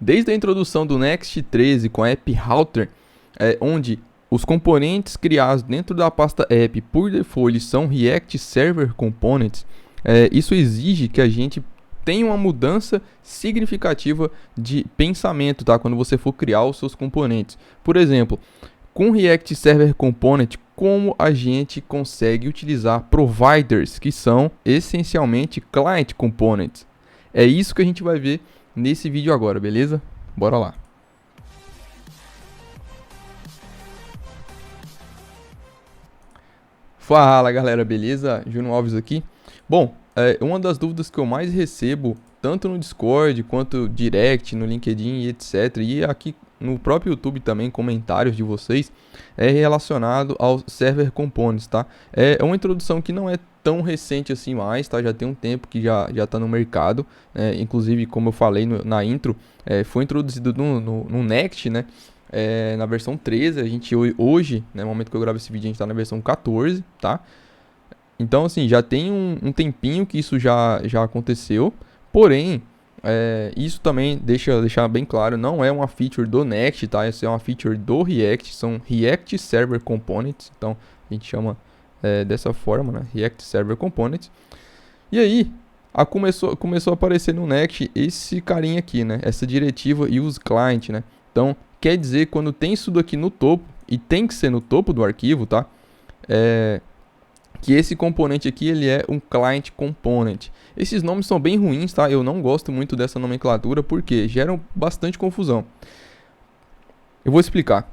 Desde a introdução do Next 13 com a App Router, onde os componentes criados dentro da pasta app por default são React Server Components, isso exige que a gente tenha uma mudança significativa de pensamento, tá? Quando você for criar os seus componentes. Por exemplo, com React Server Component, como a gente consegue utilizar providers, que são essencialmente Client Components. É isso que a gente vai ver nesse vídeo agora, beleza? Bora lá. Fala galera, beleza? Júnior Alves aqui. Bom, uma das dúvidas que eu mais recebo, tanto no Discord quanto direct, no LinkedIn e etc. E aqui no próprio YouTube também, comentários de vocês, é relacionado ao Server Components, tá? É uma introdução que não é tão recente assim mais, tá? Já tem um tempo que já está no mercado, inclusive, como eu falei na intro, foi introduzido no Next, né? Na versão 13, a gente hoje, no momento que eu gravo esse vídeo, a gente está na versão 14, tá? Então, assim, já tem um tempinho que isso já aconteceu, porém, isso também deixar bem claro, não é uma feature do Next, tá? Isso é uma feature do React, são React Server Components, então a gente chama dessa forma, né? React Server Components. E aí, começou a aparecer no Next esse carinha aqui, né? Essa diretiva Use Client, né? Então, quer dizer, quando tem isso daqui no topo, e tem que ser no topo do arquivo, tá? Que esse componente aqui, ele é um Client Component. Esses nomes são bem ruins, tá? Eu não gosto muito dessa nomenclatura, porque geram bastante confusão. Eu vou explicar.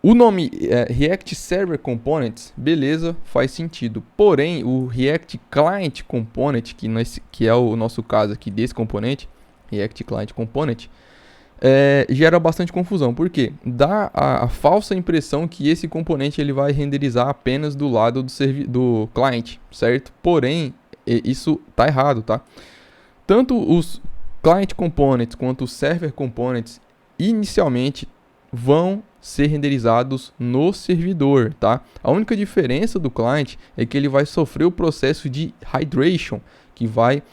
O nome React Server Components, beleza, faz sentido. Porém, o React Client Component, que é o nosso caso aqui desse componente, React Client Component, gera bastante confusão, porque dá a falsa impressão que esse componente ele vai renderizar apenas do lado do client, certo? Porém, isso tá errado, tá? Tanto os Client Components quanto os Server Components inicialmente vão ser renderizados no servidor, tá? A única diferença do client é que ele vai sofrer o processo de hydration, que vai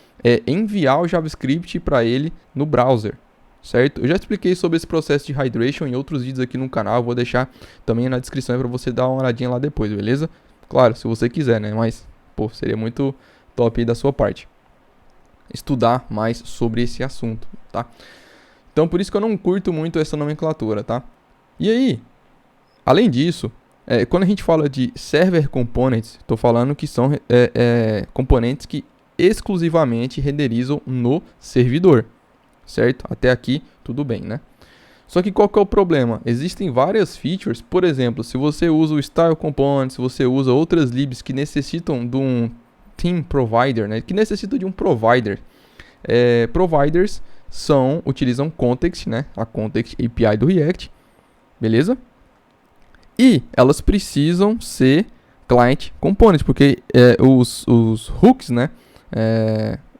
enviar o JavaScript para ele no browser. Certo? Eu já expliquei sobre esse processo de hydration em outros vídeos aqui no canal, eu vou deixar também na descrição para você dar uma olhadinha lá depois, beleza? Claro, se você quiser, né? Mas, pô, seria muito top aí da sua parte estudar mais sobre esse assunto, tá? Então, por isso que eu não curto muito essa nomenclatura, tá? E aí, além disso, quando a gente fala de Server Components, estou falando que são componentes que exclusivamente renderizam no servidor. Certo? Até aqui, tudo bem, né? Só que qual que é o problema? Existem várias features, por exemplo, se você usa o Style Component, se você usa outras libs que necessitam de um Theme Provider, né? Que necessitam de um provider. Providers utilizam Context, né? A Context API do React, beleza? E elas precisam ser Client Components, porque os hooks, né?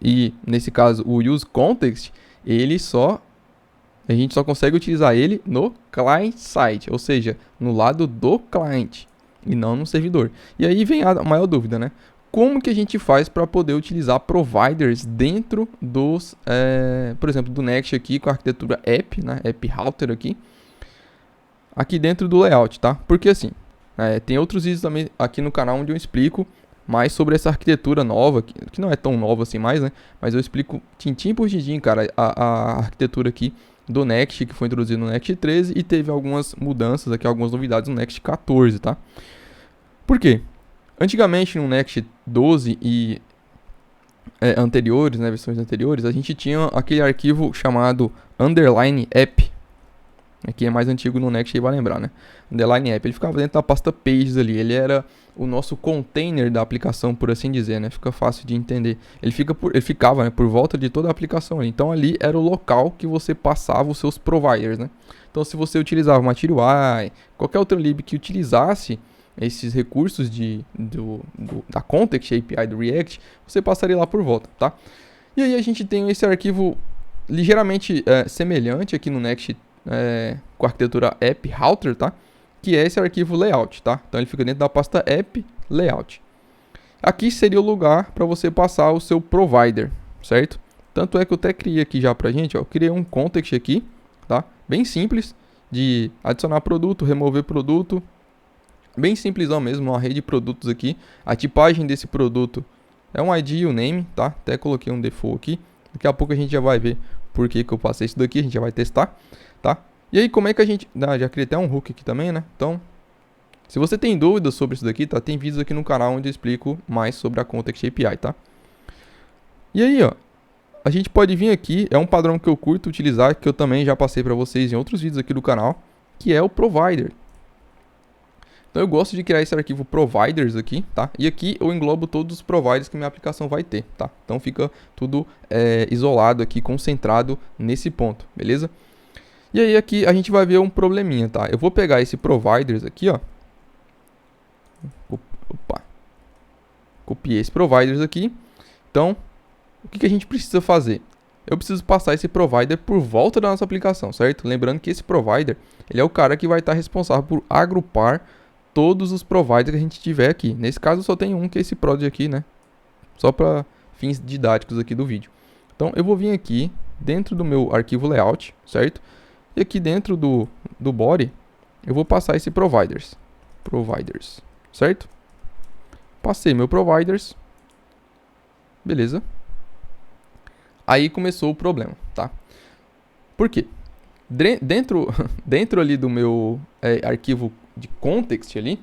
E nesse caso o Use Context, a gente só consegue utilizar ele no client side, ou seja, no lado do cliente e não no servidor. E aí vem a maior dúvida, né? Como que a gente faz para poder utilizar providers dentro dos, por exemplo, do Next aqui com a arquitetura app, né? App Router aqui dentro do layout, tá? Porque assim, tem outros vídeos também aqui no canal onde eu explico mais sobre essa arquitetura nova, que não é tão nova assim mais, né? Mas eu explico tintim por tintim, cara, a arquitetura aqui do Next, que foi introduzido no Next 13 e teve algumas mudanças aqui, algumas novidades no Next 14, tá? Por quê? Antigamente no Next 12 e anteriores, né, versões anteriores, a gente tinha aquele arquivo chamado underline app. Aqui é mais antigo no Next, aí vai lembrar, né? Underline app, ele ficava dentro da pasta pages ali, ele era o nosso container da aplicação, por assim dizer, né? Fica fácil de entender. Ele ficava, né, por volta de toda a aplicação ali. Então ali era o local que você passava os seus providers, né? Então se você utilizava Material UI, qualquer outra lib que utilizasse esses recursos da Context API do React, você passaria lá por volta, tá? E aí a gente tem esse arquivo ligeiramente semelhante aqui no Next com a arquitetura App Router, tá? Que é esse arquivo layout, tá? Então ele fica dentro da pasta app layout. Aqui seria o lugar para você passar o seu provider, certo? Tanto é que eu até criei aqui já pra gente, ó, eu criei um context aqui, tá? Bem simples, de adicionar produto, remover produto, bem simplesão mesmo, uma rede de produtos aqui. A tipagem desse produto é um ID e um name, tá? Até coloquei um default aqui. Daqui a pouco a gente já vai ver por que eu passei isso daqui, a gente já vai testar, tá? E aí, como é que a gente... já criei até um hook aqui também, né? Então, se você tem dúvidas sobre isso daqui, tá? Tem vídeos aqui no canal onde eu explico mais sobre a Context API, tá? E aí, ó, a gente pode vir aqui, é um padrão que eu curto utilizar, que eu também já passei para vocês em outros vídeos aqui do canal, que é o provider. Então eu gosto de criar esse arquivo providers aqui, tá? E aqui eu englobo todos os providers que minha aplicação vai ter, tá? Então fica tudo isolado aqui, concentrado nesse ponto, beleza? E aí aqui a gente vai ver um probleminha, tá? Eu vou pegar esse providers aqui, ó. Opa. Copiei esse providers aqui. Então, o que a gente precisa fazer? Eu preciso passar esse provider por volta da nossa aplicação, certo? Lembrando que esse provider, ele é o cara que vai estar responsável por agrupar todos os providers que a gente tiver aqui. Nesse caso, eu só tenho um, que é esse prod aqui, né? Só para fins didáticos aqui do vídeo. Então, eu vou vir aqui dentro do meu arquivo layout, certo? E aqui dentro do body, eu vou passar esse providers, certo? Passei meu providers, beleza? Aí começou o problema, tá? Por quê? Dentro ali do meu arquivo de context ali,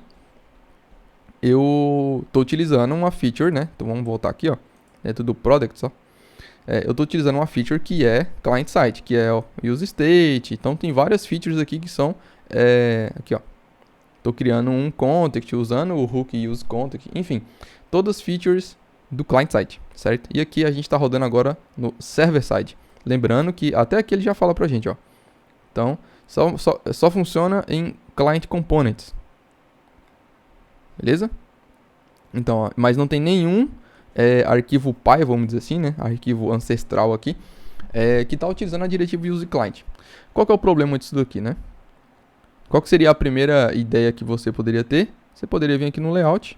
eu tô utilizando uma feature, né? Então vamos voltar aqui, ó, dentro do product, ó. Eu tô utilizando uma feature que é client-side, que é o use state. Então tem várias features aqui que são aqui, ó. Tô criando um context usando o hook use context, enfim, todas as features do client-side, certo? E aqui a gente está rodando agora no server-side. Lembrando que até aqui ele já fala pra gente, ó. Então, só funciona em client components. Beleza? Então, ó, mas não tem nenhum arquivo pai, vamos dizer assim, né? Arquivo ancestral aqui, que está utilizando a diretiva use client. Qual que é o problema disso daqui, né? Qual que seria a primeira ideia que você poderia ter? Você poderia vir aqui no layout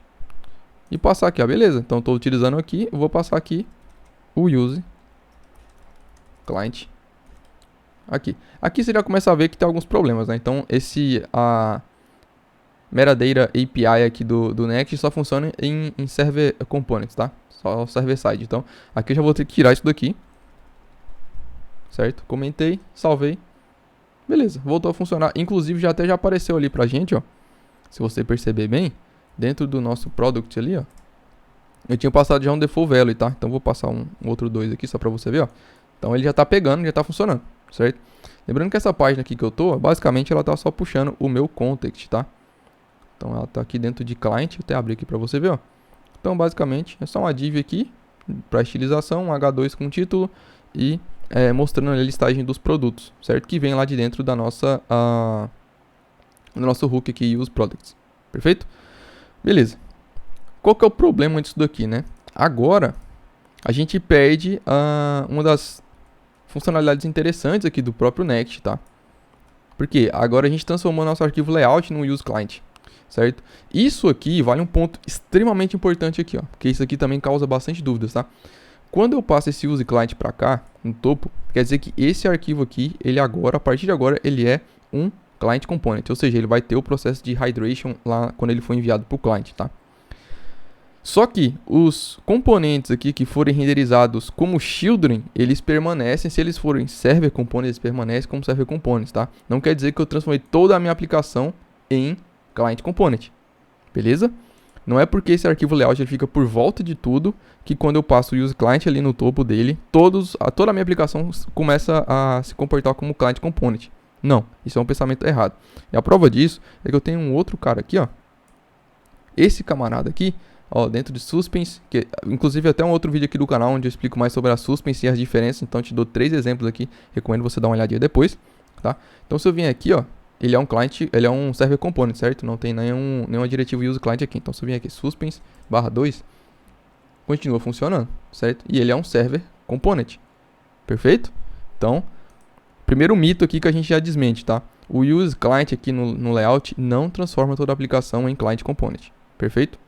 e passar aqui, ó, beleza? Então, estou utilizando aqui, eu vou passar aqui o use client aqui. Aqui você já começa a ver que tem alguns problemas, né? Então, a metadata API aqui do Next só funciona em server components, tá? Só server side. Então, aqui eu já vou ter que tirar isso daqui, certo? Comentei, salvei. Beleza, voltou a funcionar. Inclusive, já apareceu ali pra gente, ó. Se você perceber bem, dentro do nosso product ali, ó, eu tinha passado já um default value, tá? Então vou passar um outro 2 aqui só pra você ver, ó. Então ele já tá pegando, já tá funcionando, certo? Lembrando que essa página aqui que eu tô, basicamente ela tá só puxando o meu context, tá? Então ela tá aqui dentro de client, eu até abri aqui pra você ver, ó. Então basicamente é só uma div aqui para estilização, um H2 com título e mostrando a listagem dos produtos, certo? Que vem lá de dentro da nossa do nosso hook aqui, use products. Perfeito? Beleza. Qual que é o problema disso daqui, né? Agora a gente perde uma das funcionalidades interessantes aqui do próprio Next, tá? Porque agora a gente transformou nosso arquivo layout no use client, certo? Isso aqui vale um ponto extremamente importante aqui, ó, porque isso aqui também causa bastante dúvidas, tá? Quando eu passo esse use client para cá, no topo, quer dizer que esse arquivo aqui, ele agora, a partir de agora, ele é um client component, ou seja, ele vai ter o processo de hydration lá quando ele for enviado para o client, tá? Só que os componentes aqui que forem renderizados como children, eles permanecem, se eles forem server components, eles permanecem como server components, tá? Não quer dizer que eu transformei toda a minha aplicação em client component, beleza? Não é porque esse arquivo layout ele fica por volta de tudo que quando eu passo o use client ali no topo dele, toda a minha aplicação começa a se comportar como client component. Não, isso é um pensamento errado. E a prova disso é que eu tenho um outro cara aqui, ó. Esse camarada aqui, ó, dentro de suspense, que inclusive até um outro vídeo aqui do canal onde eu explico mais sobre a suspense e as diferenças, então eu te dou 3 exemplos aqui, recomendo você dar uma olhadinha depois, tá? Então se eu vier aqui, ó, ele é um client, ele é um server component, certo? Não tem nenhuma diretiva use client aqui. Então se eu vier aqui suspense/2, continua funcionando, certo? E ele é um server component, perfeito? Então, primeiro mito aqui que a gente já desmente, tá? O use client aqui no layout não transforma toda a aplicação em client component, perfeito?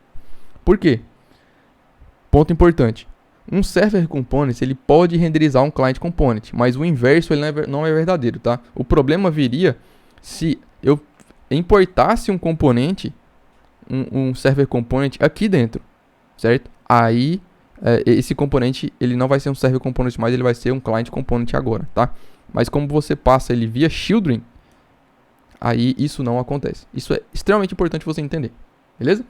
Por quê? Ponto importante. Um server component, ele pode renderizar um client component, mas o inverso ele não é verdadeiro, tá? O problema viria se eu importasse um componente, um server component aqui dentro, certo? Aí esse componente ele não vai ser um server component mais, ele vai ser um client component agora, tá? Mas como você passa ele via children, aí isso não acontece. Isso é extremamente importante você entender, beleza?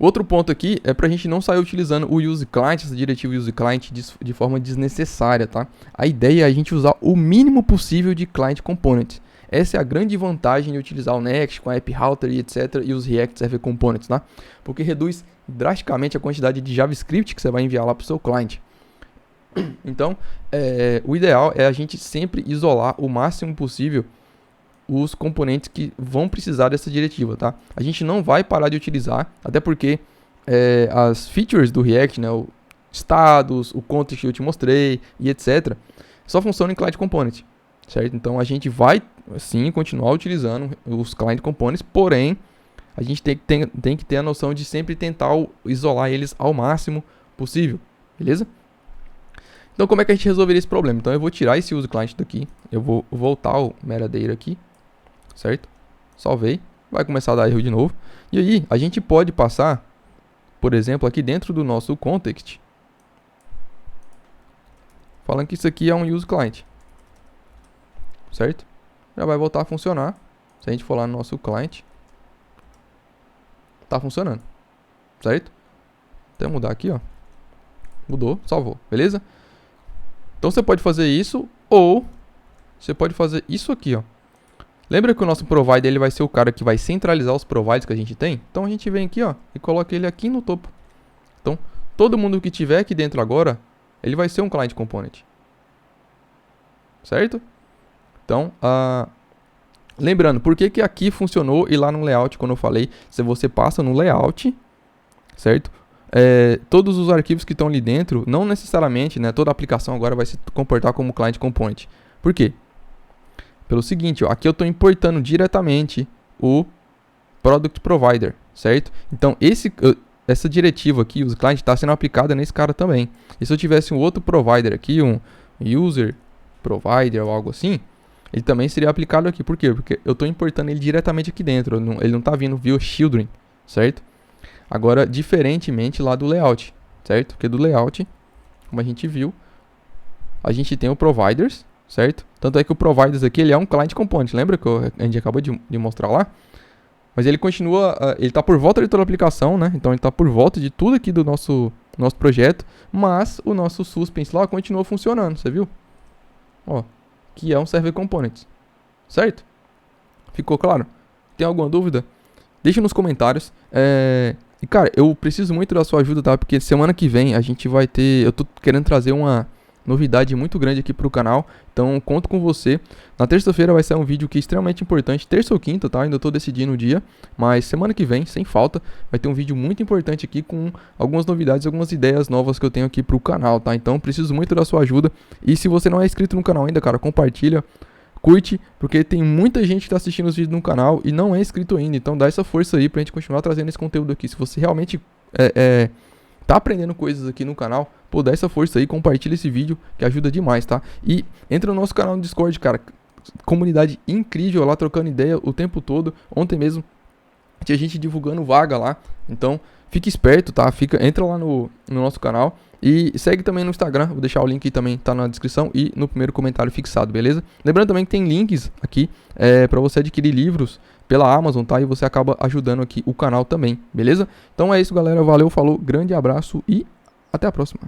Outro ponto aqui é pra gente não sair utilizando o useClient, essa diretiva useClient de forma desnecessária, tá? A ideia é a gente usar o mínimo possível de client components. Essa é a grande vantagem de utilizar o Next com a App Router e etc. e os React Server Components, tá? Porque reduz drasticamente a quantidade de JavaScript que você vai enviar lá para o seu cliente. Então, o ideal é a gente sempre isolar o máximo possível os componentes que vão precisar dessa diretiva, tá? A gente não vai parar de utilizar, até porque as features do React, né, o status, o context que eu te mostrei e etc, só funcionam em Client Component, certo? Então a gente vai sim continuar utilizando os Client Components, porém a gente tem que ter a noção de sempre tentar isolar eles ao máximo possível, beleza? Então como é que a gente resolveria esse problema? Então eu vou tirar esse useClient daqui, eu vou voltar o metadata aqui, certo? Salvei, vai começar a dar erro de novo. E aí, a gente pode passar, por exemplo, aqui dentro do nosso context, falando que isso aqui é um useClient, certo? Já vai voltar a funcionar. Se a gente for lá no nosso client, tá funcionando, certo? Até mudar aqui, ó. Mudou, salvou, beleza? Então você pode fazer isso, ou você pode fazer isso aqui, ó. Lembra que o nosso provider ele vai ser o cara que vai centralizar os providers que a gente tem? Então a gente vem aqui, ó, e coloca ele aqui no topo. Então, todo mundo que tiver aqui dentro agora, ele vai ser um client component. Certo? Então, lembrando, por que aqui funcionou e lá no layout, quando eu falei, se você passa no layout, certo? Todos os arquivos que estão ali dentro, não necessariamente, né, toda a aplicação agora vai se comportar como client component. Por quê? Pelo seguinte, ó, aqui eu estou importando diretamente o Product Provider, certo? Então, essa diretiva aqui, os clients, está sendo aplicada nesse cara também. E se eu tivesse um outro provider aqui, um User Provider ou algo assim, ele também seria aplicado aqui. Por quê? Porque eu estou importando ele diretamente aqui dentro, ele não está vindo via Children, certo? Agora, diferentemente lá do layout, certo? Porque do layout, como a gente viu, a gente tem o Providers, certo? Tanto é que o Providers aqui, ele é um Client Component, lembra que a gente acabou de mostrar lá? Mas ele continua, ele está por volta de toda a aplicação, né? Então ele está por volta de tudo aqui do nosso projeto, mas o nosso suspense lá continua funcionando, você viu? Ó, que é um Server Component, certo? Ficou claro? Tem alguma dúvida? Deixa nos comentários. E cara, eu preciso muito da sua ajuda, tá? Porque semana que vem a gente vai ter, eu tô querendo trazer uma novidade muito grande aqui pro canal, então conto com você. Na terça-feira vai ser um vídeo que é extremamente importante, terça ou quinta, tá? Ainda tô decidindo o dia, mas semana que vem, sem falta, vai ter um vídeo muito importante aqui com algumas novidades, algumas ideias novas que eu tenho aqui pro canal, tá? Então preciso muito da sua ajuda, e se você não é inscrito no canal ainda, cara, compartilha, curte, porque tem muita gente que tá assistindo os vídeos no canal e não é inscrito ainda, então dá essa força aí pra gente continuar trazendo esse conteúdo aqui. Se você realmente tá aprendendo coisas aqui no canal, pô, dá essa força aí, compartilha esse vídeo que ajuda demais, tá? E entra no nosso canal no Discord, cara, comunidade incrível lá, trocando ideia o tempo todo. Ontem mesmo tinha gente divulgando vaga lá, então fique esperto, tá? Entra lá no nosso canal e segue também no Instagram, vou deixar o link aí também, tá na descrição e no primeiro comentário fixado, beleza? Lembrando também que tem links aqui para você adquirir livros pela Amazon, tá? E você acaba ajudando aqui o canal também, beleza? Então é isso, galera, valeu, falou, grande abraço e até a próxima.